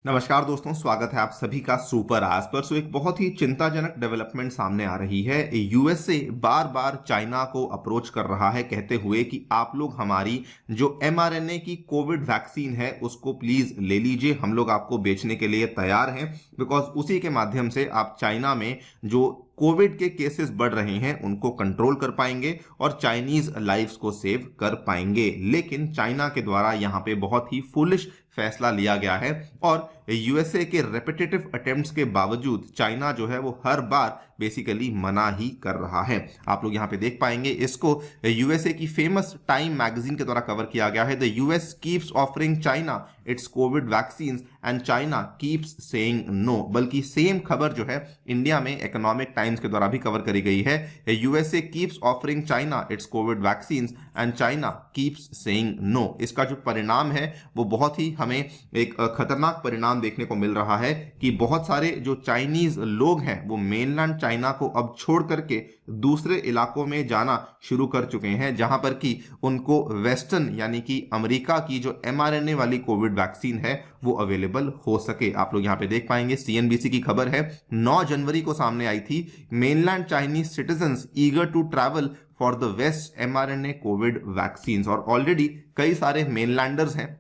नमस्कार दोस्तों, स्वागत है आप सभी का सुपर आज पर। एक बहुत ही चिंताजनक डेवलपमेंट सामने आ रही है। यूएसए बार बार चाइना को अप्रोच कर रहा है कहते हुए कि आप लोग हमारी जो एमआरएनए की कोविड वैक्सीन है उसको प्लीज ले लीजिए, हम लोग आपको बेचने के लिए तैयार हैं। बिकॉज उसी के माध्यम से आप चाइना में जो कोविड के केसेस बढ़ रहे हैं उनको कंट्रोल कर पाएंगे और चाइनीज लाइव्स को सेव कर पाएंगे। लेकिन चाइना के द्वारा यहाँ पे बहुत ही फुलिश फैसला लिया गया है और यूएसए के रेपिटेटिव अटेम्प्ट्स के बावजूद चाइना जो है वो हर बार बेसिकली मना ही कर रहा है। आप लोग यहाँ पे देख पाएंगे, इसको यूएसए की फेमस टाइम मैगजीन के द्वारा कवर किया गया है। The US keeps offering China its COVID vaccine and China keeps saying no. बल्कि सेम खबर जो है इंडिया में इकोनॉमिक टाइम्स के द्वारा भी कवर करी गई है। USA keeps offering China its COVID vaccine and China keeps saying no. इसका जो परिणाम है वो बहुत ही हमें एक खतरनाक परिणाम देखने को मिल रहा है कि बहुत सारे जो चाइनीज लोग हैं वो मेनलैंड चाइना को अब छोड़ करके दूसरे इलाकों में जाना शुरू कर चुके हैं, जहां पर कि उनको वेस्टर्न यानी कि अमेरिका की जो एमआरएनए वाली कोविड वैक्सीन है वो अवेलेबल हो सके। आप लोग यहां पे देख पाएंगे, सीएनबीसी की खबर है, 9 जनवरी को सामने आई थी। Mainland Chinese citizens eager to travel for the west mRNA COVID vaccine. और ऑलरेडी कई सारे मेनलैंडर्स हैं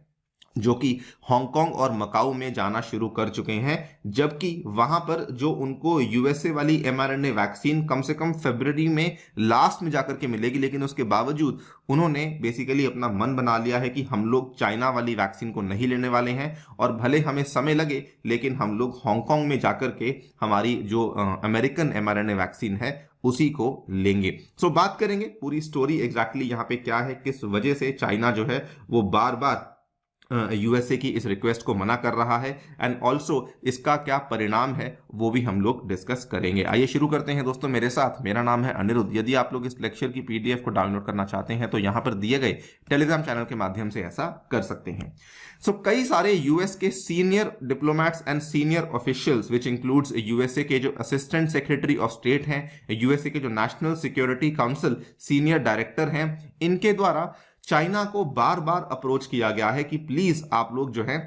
जो कि हांगकांग और मकाऊ में जाना शुरू कर चुके हैं, जबकि वहां पर जो उनको यूएसए वाली एमआरएनए वैक्सीन कम से कम फरवरी में लास्ट में जाकर के मिलेगी। लेकिन उसके बावजूद उन्होंने बेसिकली अपना मन बना लिया है कि हम लोग चाइना वाली वैक्सीन को नहीं लेने वाले हैं और भले हमें समय लगे लेकिन हम लोग हांगकांग में जाकर के हमारी जो अमेरिकन एमआरएनए वैक्सीन है उसी को लेंगे। सो बात करेंगे पूरी स्टोरी एग्जैक्टली यहाँ पे क्या है, किस वजह से चाइना जो है वो बार बार यूएसए की इस रिक्वेस्ट को मना कर रहा है एंड ऑल्सो इसका क्या परिणाम है वो भी हम लोग डिस्कस करेंगे। आइए शुरू करते हैं दोस्तों मेरे साथ। मेरा नाम है अनिरुद्ध। यदि आप लोग इस लेक्चर की पीडीएफ को डाउनलोड करना चाहते हैं तो यहाँ पर दिए गए टेलीग्राम चैनल के माध्यम से ऐसा कर सकते हैं। कई सारे यूएस के senior diplomats and senior officials which includes USA के जो असिस्टेंट सेक्रेटरी ऑफ स्टेट हैं, यूएसए के जो national security council senior director हैं, इनके द्वारा चाइना को बार बार अप्रोच किया गया है कि प्लीज आप लोग जो है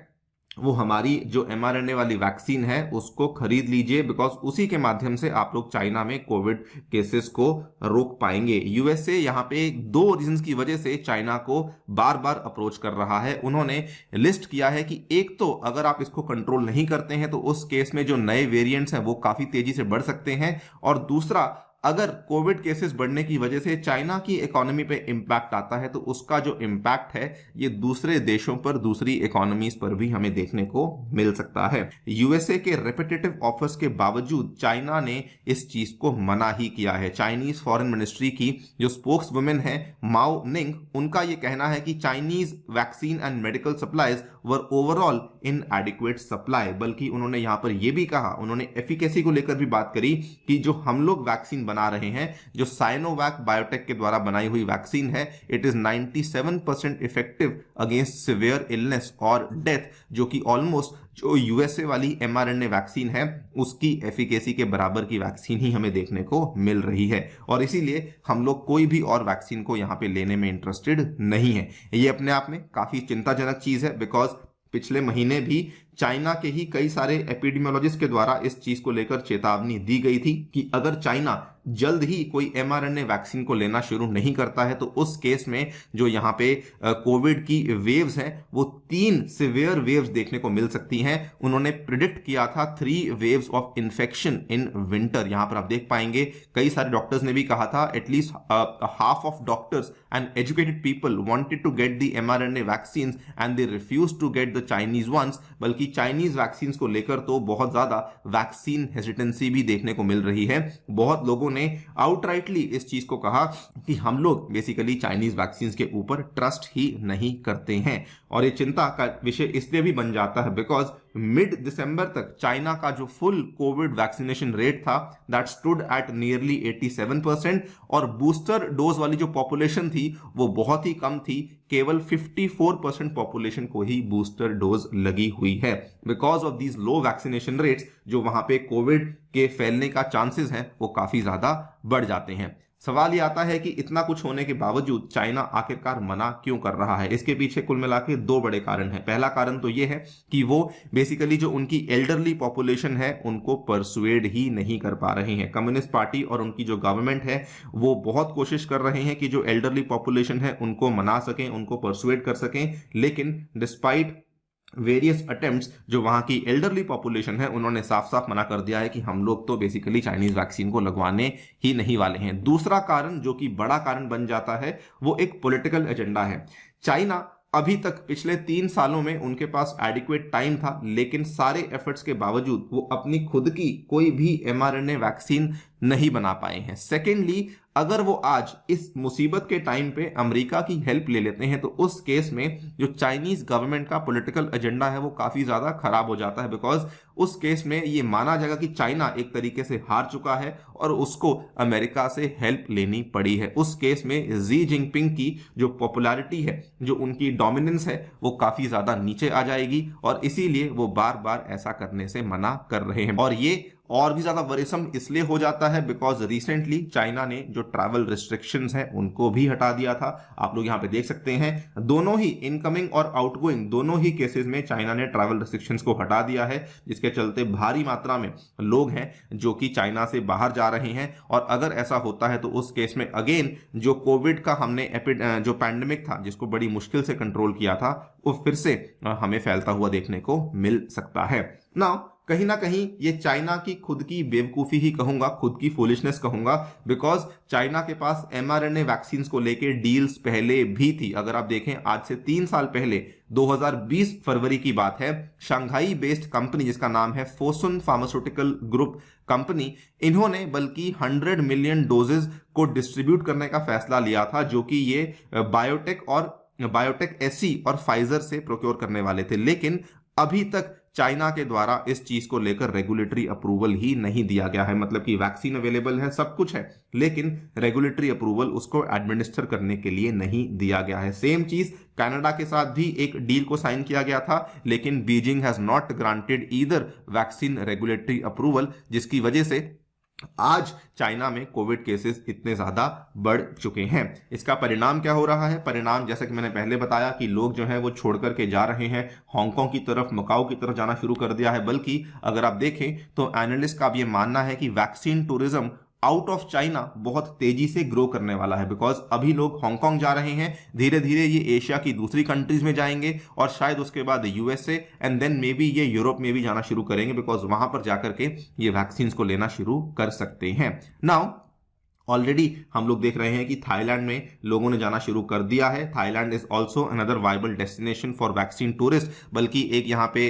वो हमारी जो एमआरएनए वाली वैक्सीन है उसको खरीद लीजिए, बिकॉज उसी के माध्यम से आप लोग चाइना में कोविड केसेस को रोक पाएंगे। यूएसए यहाँ पे 2 रीजंस की वजह से चाइना को बार बार अप्रोच कर रहा है। उन्होंने लिस्ट किया है कि एक तो अगर आप इसको कंट्रोल नहीं करते हैं तो उस केस में जो नए वेरिएंट्स हैं वो काफी तेजी से बढ़ सकते हैं, और दूसरा अगर कोविड केसेस बढ़ने की वजह से चाइना की इकोनॉमी पे इंपैक्ट आता है तो उसका जो इंपैक्ट है ये दूसरे देशों पर, दूसरी इकोनॉमीज पर भी हमें देखने को मिल सकता है। यूएसए के रेपिटेटिव ऑफर्स के बावजूद चाइना ने इस चीज को मना ही किया है। चाइनीज फॉरेन मिनिस्ट्री की जो स्पोक्स वुमेन है माओ निंग, उनका ये कहना है कि Chinese vaccine and medical supplies were overall in adequate supply. बल्कि उन्होंने यहां पर यह भी कहा, उन्होंने एफिकेसी को लेकर भी बात करी कि जो हम लोग वैक्सीन बना रहे हैं, जो साइनोवैक बायोटेक के द्वारा बनाई हुई वैक्सीन है, it is 97% effective against severe illness और डेथ, जो कि ऑलमोस्ट जो यूएसए वाली एमआरएनए वैक्सीन है उसकी एफिकेसी के बराबर की वैक्सीन ही हमें देखने को मिल रही है। और इसीलिए हम लोग कोई भी और वैक्सीन को यहां पे लेने में इंटरेस्टेड नहीं है। ये अपने आप में काफी चिंताजनक चीज है, बिकॉज पिछले महीने भी चाइना के ही कई सारे एपिडेमियोलॉजिस्ट के द्वारा इस चीज को लेकर चेतावनी दी गई थी कि अगर चाइना जल्द ही कोई एमआरएनए वैक्सीन को लेना शुरू नहीं करता है तो उस केस में जो यहाँ पे कोविड की वेव्स हैं वो 3 सिवियर वेव्स देखने को मिल सकती हैं। उन्होंने प्रिडिक्ट किया था 3 waves of infection in winter. यहां पर आप देख पाएंगे कई सारे डॉक्टर्स ने भी कहा था, at least half of doctors and educated people wanted to get the mRNA vaccine and they refuse to get the Chinese ones. बल्कि चाइनीज वैक्सीन को लेकर तो बहुत ज्यादा वैक्सीन हेजिटेंसी भी देखने को मिल रही है। बहुत लोगों ने आउटराइटली इस चीज को कहा कि हम लोग बेसिकली चाइनीज वैक्सीन के ऊपर ट्रस्ट ही नहीं करते हैं। और ये चिंता का विषय इसलिए भी बन जाता है बिकॉज मिड दिसंबर तक चाइना का जो फुल कोविड वैक्सीनेशन रेट था दैट स्टूड एट नियरली 87%, और बूस्टर डोज वाली जो पॉपुलेशन थी वो बहुत ही कम थी, केवल 54% पॉपुलेशन को ही बूस्टर डोज लगी हुई है। Because of these low vaccination rates जो वहां पे कोविड के फैलने का चांसेस हैं वो काफी ज्यादा बढ़ जाते हैं। सवाल ये आता है कि इतना कुछ होने के बावजूद चाइना आखिरकार मना क्यों कर रहा है। इसके पीछे कुल मिला के दो बड़े कारण हैं। पहला कारण तो ये है कि वो बेसिकली जो उनकी एल्डरली पॉपुलेशन है उनको परसुएड ही नहीं कर पा रहे हैं। कम्युनिस्ट पार्टी और उनकी जो गवर्नमेंट है वो बहुत कोशिश कर रहे हैं कि जो एल्डरली पॉपुलेशन है उनको मना सकें, उनको परसुएड कर सकें, लेकिन डिस्पाइट वेरियस अटेम्प्ट्स जो वहां की एल्डरली पॉपुलेशन है उन्होंने साफ साफ मना कर दिया है कि हम लोग तो बेसिकली चाइनीज वैक्सीन को लगवाने ही नहीं वाले हैं। दूसरा कारण जो कि बड़ा कारण बन जाता है वो एक पॉलिटिकल एजेंडा है। चाइना अभी तक पिछले 3 सालों में उनके पास एडिक्वेट टाइम था, लेकिन सारे एफर्ट्स के बावजूद वो अपनी खुद की कोई भी mRNA वैक्सीन नहीं बना पाए हैं। सेकेंडली, अगर वो आज इस मुसीबत के टाइम पे अमेरिका की हेल्प ले लेते हैं तो उस केस में जो चाइनीज गवर्नमेंट का पॉलिटिकल एजेंडा है वो काफी ज्यादा खराब हो जाता है, बिकॉज उस केस में ये माना जाएगा कि चाइना एक तरीके से हार चुका है और उसको अमेरिका से हेल्प लेनी पड़ी है। उस केस में जी जिनपिंग की जो पॉपुलैरिटी है, जो उनकी डोमिनेंस है, वो काफी ज्यादा नीचे आ जाएगी और इसीलिए वो बार बार ऐसा करने से मना कर रहे हैं। और ये और भी ज्यादा वरीसम इसलिए हो जाता है बिकॉज रिसेंटली चाइना ने जो ट्रैवल रिस्ट्रिक्शंस हैं उनको भी हटा दिया था। आप लोग यहां पे देख सकते हैं दोनों ही इनकमिंग और आउटगोइंग दोनों ही केसेस में चाइना ने ट्रैवल रिस्ट्रिक्शंस को हटा दिया है, जिसके चलते भारी मात्रा में लोग हैं जो कि चाइना से बाहर जा रहे हैं। और अगर ऐसा होता है तो उस केस में अगेन जो कोविड का हमने जो पैंडेमिक था जिसको बड़ी मुश्किल से कंट्रोल किया था वो फिर से हमें फैलता हुआ देखने को मिल सकता है। नाउ कहीं ना कहीं ये चाइना की खुद की बेवकूफी ही कहूंगा, खुद की फूलिशनेस कहूंगा, बिकॉज चाइना के पास mRNA वैक्सीन को लेके डील्स पहले भी थी। अगर आप देखें आज से 3 साल पहले 2020 फरवरी की बात है, शंघाई बेस्ड कंपनी जिसका नाम है फोसुन फार्मास्यूटिकल ग्रुप कंपनी, इन्होंने बल्कि 100 मिलियन डोजेज को डिस्ट्रीब्यूट करने का फैसला लिया था, जो कि ये बायोटेक एससी और फाइजर से प्रोक्योर करने वाले थे। लेकिन अभी तक चाइना के द्वारा इस चीज को लेकर रेगुलेटरी अप्रूवल ही नहीं दिया गया है। मतलब कि वैक्सीन अवेलेबल है, सब कुछ है, लेकिन रेगुलेटरी अप्रूवल उसको एडमिनिस्टर करने के लिए नहीं दिया गया है। सेम चीज कनाडा के साथ भी एक डील को साइन किया गया था, लेकिन Beijing has not granted either vaccine regulatory approval, जिसकी वजह से आज चाइना में कोविड केसेस इतने ज्यादा बढ़ चुके हैं। इसका परिणाम क्या हो रहा है? परिणाम जैसा कि मैंने पहले बताया कि लोग जो हैं वो छोड़ करके जा रहे हैं, हांगकांग की तरफ, मकाऊ की तरफ जाना शुरू कर दिया है। बल्कि अगर आप देखें तो एनालिस्ट का अब ये मानना है कि vaccine tourism out of China बहुत तेजी से ग्रो करने वाला है, बिकॉज अभी लोग हांगकांग जा रहे हैं, धीरे धीरे ये एशिया की दूसरी कंट्रीज में जाएंगे और शायद उसके बाद USA and then maybe ये यूरोप में भी जाना शुरू करेंगे, बिकॉज वहां पर जाकर के ये वैक्सीन को लेना शुरू कर सकते हैं। नाउ ऑलरेडी हम लोग देख रहे हैं कि थाईलैंड में लोगों ने जाना शुरू कर दिया है। Thailand is also another viable destination for vaccine tourist. बल्कि एक यहाँ पे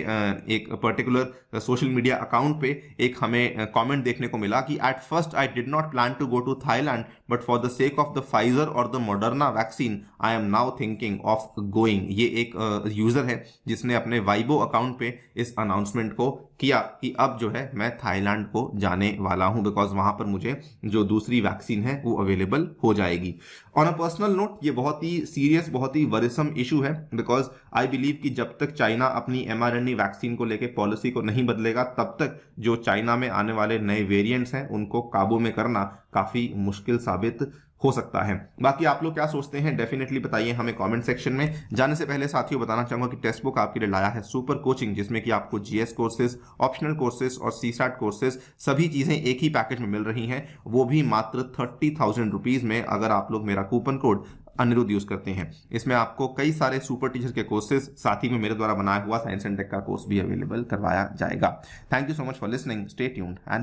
एक पर्टिकुलर सोशल मीडिया अकाउंट पे एक हमें कमेंट देखने को मिला कि at first I did not plan to go to Thailand, but for the sake of the Pfizer और the Moderna vaccine I am now thinking of going. ये एक यूजर है जिसने अपने वाइबो अकाउंट पे इस अनाउंसमेंट को किया कि अब जो है मैं थाईलैंड को जाने वाला हूं, बिकॉज वहां पर मुझे जो दूसरी वैक्सीन है वो अवेलेबल हो जाएगी। ऑन अ पर्सनल नोट, ये बहुत ही सीरियस, बहुत ही वरिसम इशू है, बिकॉज आई बिलीव कि जब तक चाइना अपनी mRNA वैक्सीन को लेकर पॉलिसी को नहीं बदलेगा तब तक जो चाइना में आने वाले नए वेरिएंट्स हैं उनको काबू में करना काफी मुश्किल साबित हो सकता है। बाकी आप लोग क्या सोचते हैं डेफिनेटली बताइए हमें कमेंट सेक्शन में। जाने से पहले साथियों बताना चाहूंगा कि टेक्स्ट बुक आपके लिए लाया है सुपर कोचिंग, जिसमें कि आपको जीएस कोर्सेज, ऑप्शनल कोर्सेज और सीसैट कोर्सेज सभी चीजें एक ही पैकेज में मिल रही हैं, वो भी मात्र 30,000 रुपीज में, अगर आप लोग मेरा कूपन कोड अनिरुद्ध यूज करते हैं। इसमें आपको कई सारे सुपर टीचर के कोर्सेज, साथ ही में मेरे द्वारा बनाया हुआ साइंस एंड टेक का कोर्स भी अवेलेबल करवाया जाएगा। Thank you so much for listening, stay tuned and